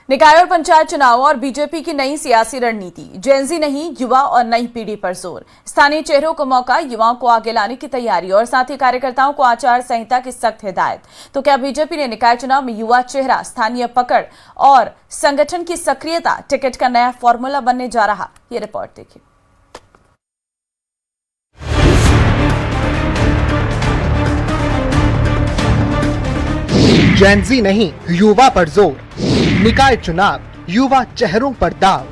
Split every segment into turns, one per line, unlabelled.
निकाय और पंचायत चुनाव और बीजेपी की नई सियासी रणनीति, जेनजी नहीं युवा और नई पीढ़ी पर जोर। स्थानीय चेहरों को मौका, युवाओं को आगे लाने की तैयारी और साथ ही कार्यकर्ताओं को आचार संहिता की सख्त हिदायत। तो क्या बीजेपी ने निकाय चुनाव में युवा चेहरा, स्थानीय पकड़ और संगठन की सक्रियता टिकट का नया फॉर्मूला बनने जा रहा? ये रिपोर्ट देखिए।
जेनजी नहीं युवा पर जोर, निकाय चुनाव युवा चेहरों पर दाव,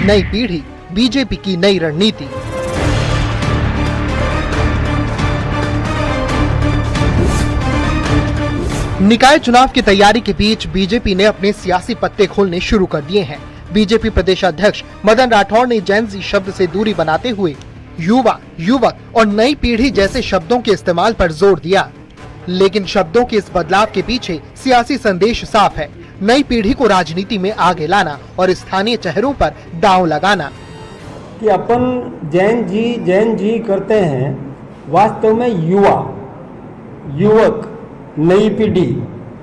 नई पीढ़ी बीजेपी की नई रणनीति। निकाय चुनाव की तैयारी के बीच बीजेपी ने अपने सियासी पत्ते खोलने शुरू कर दिए हैं। बीजेपी प्रदेश अध्यक्ष मदन राठौड़ ने जेनजी शब्द से दूरी बनाते हुए युवा, युवक और नई पीढ़ी जैसे शब्दों के इस्तेमाल पर जोर दिया। लेकिन शब्दों के इस बदलाव के पीछे सियासी संदेश साफ है, नई पीढ़ी को राजनीति में आगे लाना और स्थानीय चेहरों पर दांव लगाना।
कि अपन जैन जी करते हैं, वास्तव में युवा, युवक, नई पीढ़ी,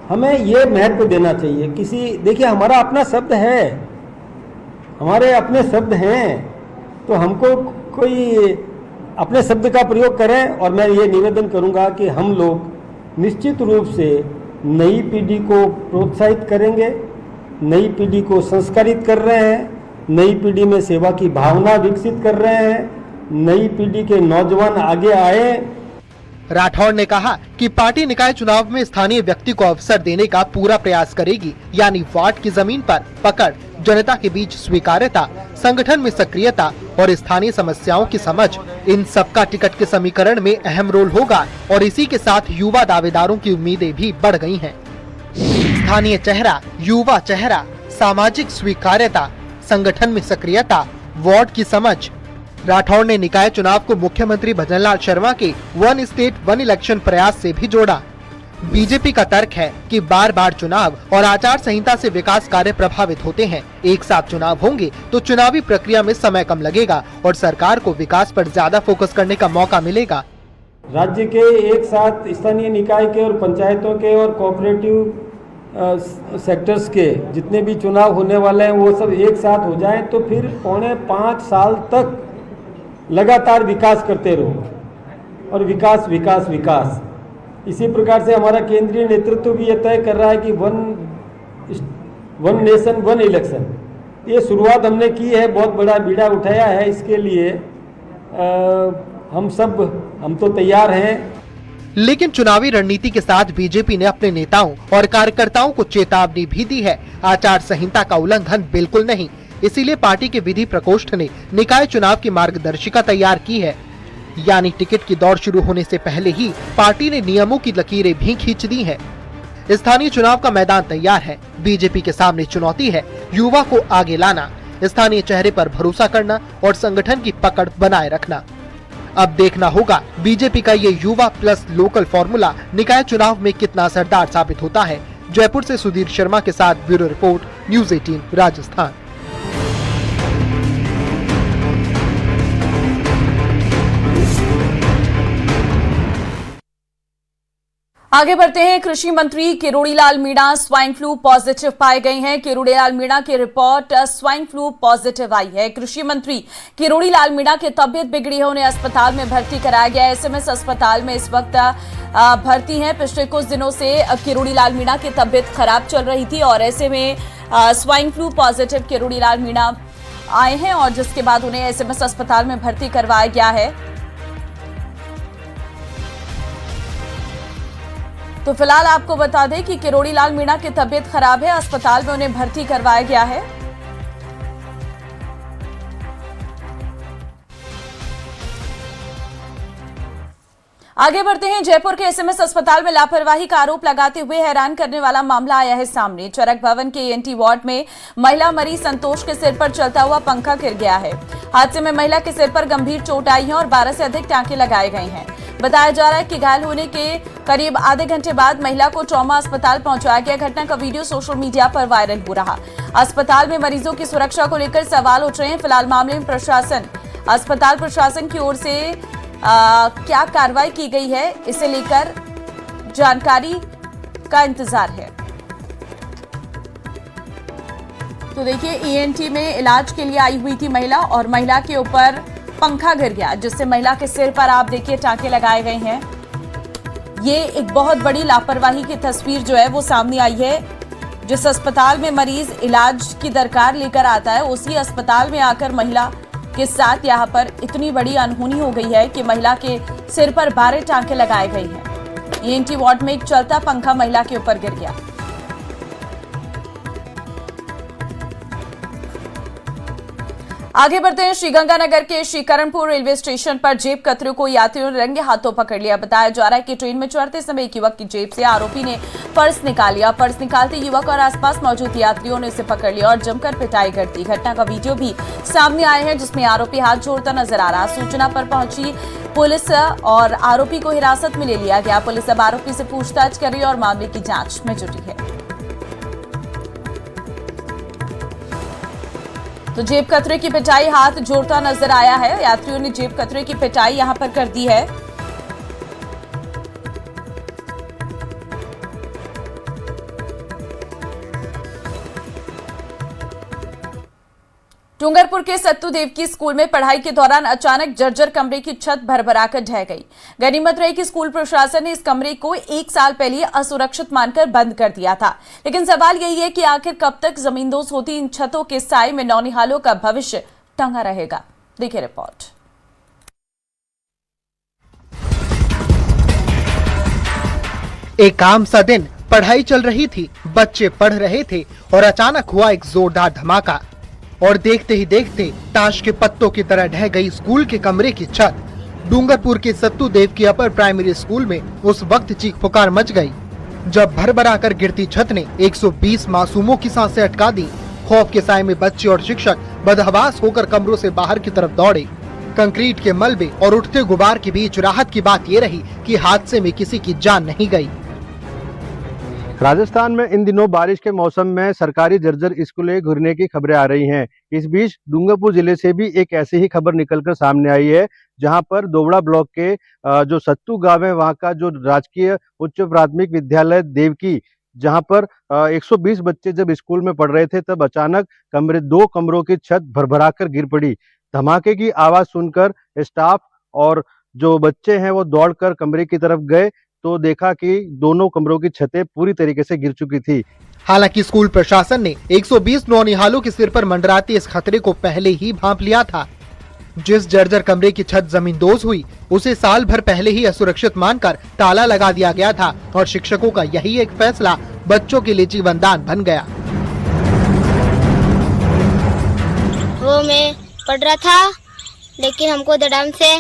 हमें ये महत्व देना चाहिए। देखिए हमारा अपना शब्द है, हमारे अपने शब्द हैं, तो हमको कोई अपने शब्द का प्रयोग करें। और मैं ये निवेदन करूंगा कि हम लोग निश्चित रूप से नई पीढ़ी को प्रोत्साहित करेंगे, नई पीढ़ी को संस्कारित कर रहे हैं, नई पीढ़ी में सेवा की भावना विकसित कर रहे हैं, नई पीढ़ी के नौजवान आगे आए।
राठौड़ ने कहा कि पार्टी निकाय चुनाव में स्थानीय व्यक्ति को अवसर देने का पूरा प्रयास करेगी, यानी वार्ड की जमीन पर पकड़, जनता के बीच स्वीकार्यता, संगठन में सक्रियता और स्थानीय समस्याओं की समझ, इन सबका टिकट के समीकरण में अहम रोल होगा। और इसी के साथ युवा दावेदारों की उम्मीदें भी बढ़ गई हैं। स्थानीय चेहरा, युवा चेहरा, सामाजिक स्वीकार्यता, संगठन में सक्रियता, वार्ड की समझ। राठौड़ ने निकाय चुनाव को मुख्यमंत्री भजनलाल शर्मा के वन स्टेट वन इलेक्शन प्रयास से भी जोड़ा। बीजेपी का तर्क है कि बार बार चुनाव और आचार संहिता से विकास कार्य प्रभावित होते हैं। एक साथ चुनाव होंगे तो चुनावी प्रक्रिया में समय कम लगेगा और सरकार को विकास पर ज्यादा फोकस करने का मौका मिलेगा।
राज्य के एक साथ स्थानीय निकाय के और पंचायतों के और कोऑपरेटिव सेक्टर्स के जितने भी चुनाव होने वाले हैं वो सब एक साथ हो जाएं तो फिर 4.5 साल तक लगातार विकास करते रहो और विकास विकास विकास। इसी प्रकार से हमारा केंद्रीय नेतृत्व भी ये तय कर रहा है कि वन नेशन वन इलेक्शन, ये शुरुआत हमने की है, बहुत बड़ा बीड़ा उठाया है। इसके लिए हम तो तैयार हैं।
लेकिन चुनावी रणनीति के साथ बीजेपी ने अपने नेताओं और कार्यकर्ताओं को चेतावनी भी दी है, आचार संहिता का उल्लंघन बिल्कुल नहीं। इसीलिए पार्टी के विधि प्रकोष्ठ ने निकाय चुनाव की मार्गदर्शिका तैयार की है, यानी टिकट की दौड़ शुरू होने से पहले ही पार्टी ने नियमों की लकीरें भी खींच दी हैं। स्थानीय चुनाव का मैदान तैयार है। बीजेपी के सामने चुनौती है युवा को आगे लाना, स्थानीय चेहरे पर भरोसा करना और संगठन की पकड़ बनाए रखना। अब देखना होगा बीजेपी का ये युवा प्लस लोकल फॉर्मूला निकाय चुनाव में कितना असरदार साबित होता है। जयपुर से सुधीर शर्मा के साथ ब्यूरो रिपोर्ट, न्यूज़ 18 राजस्थान।
आगे बढ़ते हैं। कृषि मंत्री Kirodilal Meena swine flu positive पाए गए हैं। किरोड़ीलाल मीणा की रिपोर्ट स्वाइन फ्लू पॉजिटिव आई है। कृषि मंत्री किरोड़ीलाल मीणा की तबीयत बिगड़ी है, उन्हें अस्पताल में भर्ती कराया गया है। एसएमएस अस्पताल में इस वक्त भर्ती हैं। पिछले कुछ दिनों से किरोड़ीलाल मीणा की तबीयत खराब चल रही थी और ऐसे में swine flu positive Kirodilal Meena आए हैं और जिसके बाद उन्हें एसएमएस अस्पताल में भर्ती करवाया गया है। तो फिलहाल आपको बता दें कि किरोड़ीलाल मीणा की तबीयत खराब है, अस्पताल में उन्हें भर्ती करवाया गया है। आगे बढ़ते हैं। जयपुर के एसएमएस अस्पताल में लापरवाही का आरोप लगाते हुए हैरान करने वाला मामला आया है सामने। चरक भवन के एएनटी वार्ड में महिला मरीज संतोष के सिर पर चलता हुआ पंखा गिर गया है। हादसे में महिला के सिर पर गंभीर चोट आई है और 12 से अधिक टांके लगाए गए हैं। बताया जा रहा है कि घायल होने के करीब आधे घंटे बाद महिला को ट्रॉमा अस्पताल पहुंचाया गया। घटना का वीडियो सोशल मीडिया पर वायरल हो रहा। अस्पताल में मरीजों की सुरक्षा को लेकर सवाल उठ रहे हैं। फिलहाल मामले में अस्पताल प्रशासन की ओर से क्या कार्रवाई की गई है, इसे लेकर जानकारी का इंतजार है। तो देखिए ईएनटी में इलाज के लिए आई हुई थी महिला और महिला के ऊपर पंखा गिर गया, जिससे महिला के सिर पर आप देखिए टांके लगाए गए हैं। ये एक बहुत बड़ी लापरवाही की तस्वीर जो है वो सामने आई है। जिस अस्पताल में मरीज इलाज की दरकार लेकर आता है, उसी अस्पताल में आकर महिला के साथ यहाँ पर इतनी बड़ी अनहोनी हो गई है कि महिला के सिर पर 12 टांके लगाए गए हैं। ईएनटी वार्ड में एक चलता पंखा महिला के ऊपर गिर गया। आगे बढ़ते हैं। श्रीगंगानगर के श्रीकरणपुर रेलवे स्टेशन पर जेब कतरे को यात्रियों ने रंगे हाथों पकड़ लिया। बताया जा रहा है कि ट्रेन में चढ़ते समय एक युवक की जेब से आरोपी ने पर्स निकाल लिया। पर्स निकालते युवक और आसपास मौजूद यात्रियों ने इसे पकड़ लिया और जमकर पिटाई कर दी। घटना का वीडियो भी सामने आया है, जिसमें आरोपी हाथ जोड़ता नजर आ रहा। सूचना पर पहुंची पुलिस और आरोपी को हिरासत में ले लिया गया। पुलिस अब आरोपी से पूछताछ कर रही है और मामले की जांच में जुटी है। तो जेब कतरे की पिटाई हाथ जोड़ता नजर आया है। यात्रियों ने जेब कतरे की पिटाई यहां पर कर दी है। डूंगरपुर के सत्तू देवकी स्कूल में पढ़ाई के दौरान अचानक जर्जर कमरे की छत भरभराकर ढह गई। गनीमत रही कि स्कूल प्रशासन ने इस कमरे को 1 साल पहले असुरक्षित मानकर बंद कर दिया था। लेकिन सवाल यही है कि आखिर कब तक जमींदोज होती इन छतों के साए में नौनिहालों का भविष्य टंगा रहेगा। देखिए रिपोर्ट।
एक आम सा दिन, पढ़ाई चल रही थी, बच्चे पढ़ रहे थे और अचानक हुआ एक जोरदार धमाका और देखते ही देखते ताश के पत्तों की तरह ढह गई स्कूल के कमरे की छत। डूंगरपुर के सत्तू देवकी अपर प्राइमरी स्कूल में उस वक्त चीख पुकार मच गई, जब भरभरा कर गिरती छत ने 120 मासूमों की सांसें अटका दी। खौफ के साए में बच्चे और शिक्षक बदहवास होकर कमरों से बाहर की तरफ दौड़े। कंक्रीट के मलबे और उठते गुबार के बीच राहत की बात ये रही कि हादसे में किसी की जान नहीं गई।
राजस्थान में इन दिनों बारिश के मौसम में सरकारी जर्जर स्कूलें घिरने की खबरें आ रही हैं। इस बीच डूंगरपुर जिले से भी एक ऐसी ही खबर निकलकर सामने आई है, जहां पर दोबड़ा ब्लॉक के जो सत्तू गांव है, वहां का जो राजकीय उच्च प्राथमिक विद्यालय देवकी, जहां पर 120 बच्चे जब स्कूल में पढ़ रहे थे, तब अचानक 2 कमरों की छत भरभराकर गिर पड़ी। धमाके की आवाज सुनकर स्टाफ और जो बच्चे हैं वो दौड़कर कमरे की तरफ गए तो देखा कि दोनों कमरों की छतें पूरी तरीके से गिर चुकी थी।
हालांकि स्कूल प्रशासन ने 120 नौनिहालों के सिर पर मंडराते इस खतरे को पहले ही भांप लिया था। जिस जर्जर कमरे की छत जमींदोज हुई, उसे साल भर पहले ही असुरक्षित मानकर ताला लगा दिया गया था और शिक्षकों का यही एक फैसला बच्चों के लिए जीवनदान बन गया।
वो मैं पढ़ रहा था, लेकिन हमको धड़ाम से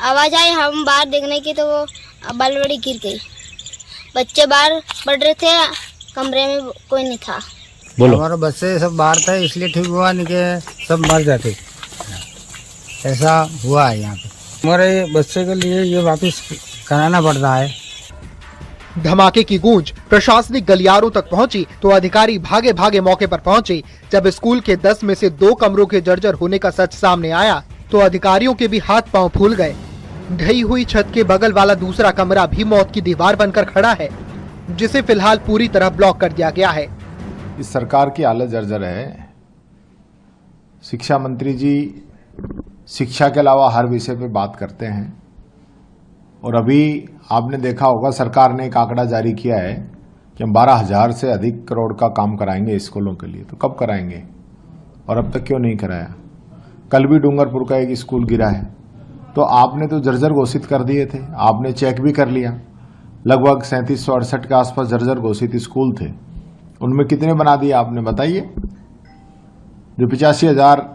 आवाज आई, हम बाहर देखने की तो वो बालवाड़ी गिर गई। बच्चे बाहर पढ़ रहे थे, कमरे में कोई नहीं था।
हमारे बच्चे सब बाहर थे, इसलिए ठीक हुआ, नहीं कि सब मर जाते। ऐसा हुआ है यहाँ पे। हमारे बच्चे के लिए ये वापस कराना पड़ रहा है।
धमाके की गूंज प्रशासनिक गलियारों तक पहुंची तो अधिकारी भागे भागे मौके पर पहुंचे। जब स्कूल के 10 में से 2 कमरों के जर्जर होने का सच सामने आया तो अधिकारियों के भी हाथ पांव फूल गए। ढही हुई छत के बगल वाला दूसरा कमरा भी मौत की दीवार बनकर खड़ा है, जिसे फिलहाल पूरी तरह ब्लॉक कर दिया गया है।
इस सरकार की हालत जर्जर है। शिक्षा मंत्री जी शिक्षा के अलावा हर विषय पे बात करते हैं और अभी आपने देखा होगा सरकार ने एक आंकड़ा जारी किया है कि हम 12,000 से अधिक करोड़ का काम कराएंगे स्कूलों के लिए। तो कब कराएंगे और अब तक क्यों नहीं कराया? कल भी डूंगरपुर का एक स्कूल गिरा है, तो आपने तो जर्जर घोषित कर दिए थे, आपने चेक भी कर लिया। लगभग 3768 के आसपास जर्जर घोषित स्कूल थे, उनमें कितने बना दिए आपने बताइए? जो 85,000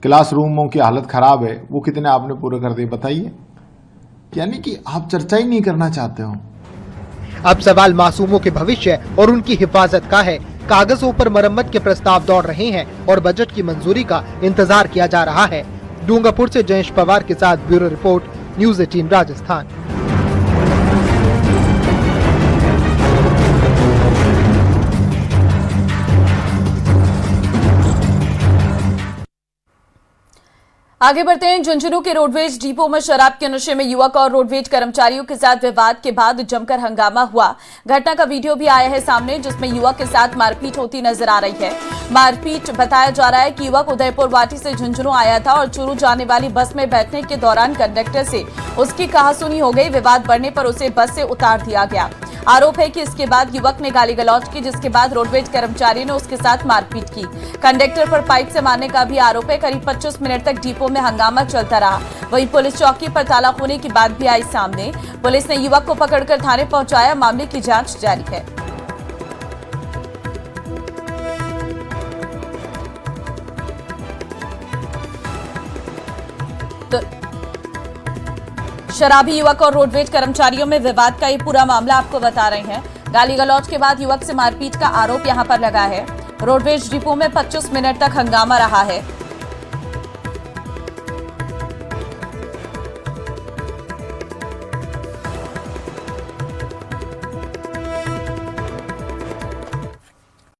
क्लासरूमों की हालत खराब है वो कितने आपने पूरे कर दिए बताइए? यानी कि आप चर्चा ही नहीं करना चाहते हो।
अब सवाल मासूमों के भविष्य और उनकी हिफाजत का है। कागजों पर मरम्मत के प्रस्ताव दौड़ रहे हैं और बजट की मंजूरी का इंतजार किया जा रहा है। डूंगरपुर से जयेश पवार के साथ ब्यूरो रिपोर्ट, न्यूज़ 18 राजस्थान।
आगे बढ़ते हैं। झुंझुनू के रोडवेज डिपो में शराब के नशे में युवक और रोडवेज कर्मचारियों के साथ विवाद के बाद जमकर हंगामा हुआ। घटना का वीडियो भी आया है सामने, जिसमें युवक के साथ मारपीट होती नजर आ रही है। मारपीट बताया जा रहा है कि युवक उदयपुर वाटी से झुंझुनू आया था और चूरू जाने वाली बस में बैठने के दौरान कंडक्टर से उसकी कहासुनी हो गई। विवाद बढ़ने पर उसे बस से उतार दिया गया। आरोप है कि इसके बाद युवक ने गाली गलौज की, जिसके बाद रोडवेज कर्मचारी ने उसके साथ मारपीट की। कंडक्टर पर पाइप से मारने का भी आरोप है। करीब 25 मिनट तक डिपो में हंगामा चलता रहा। वहीं पुलिस चौकी पर ताला होने की बात भी आई सामने। पुलिस ने युवक को पकड़कर थाने पहुंचाया। मामले की जांच जारी है। शराबी युवक और रोडवेज कर्मचारियों में विवाद का ये पूरा मामला आपको बता रहे हैं। गाली गलौज के बाद युवक से मारपीट का आरोप यहां पर लगा है। रोडवेज डिपो में 25 मिनट तक हंगामा रहा है।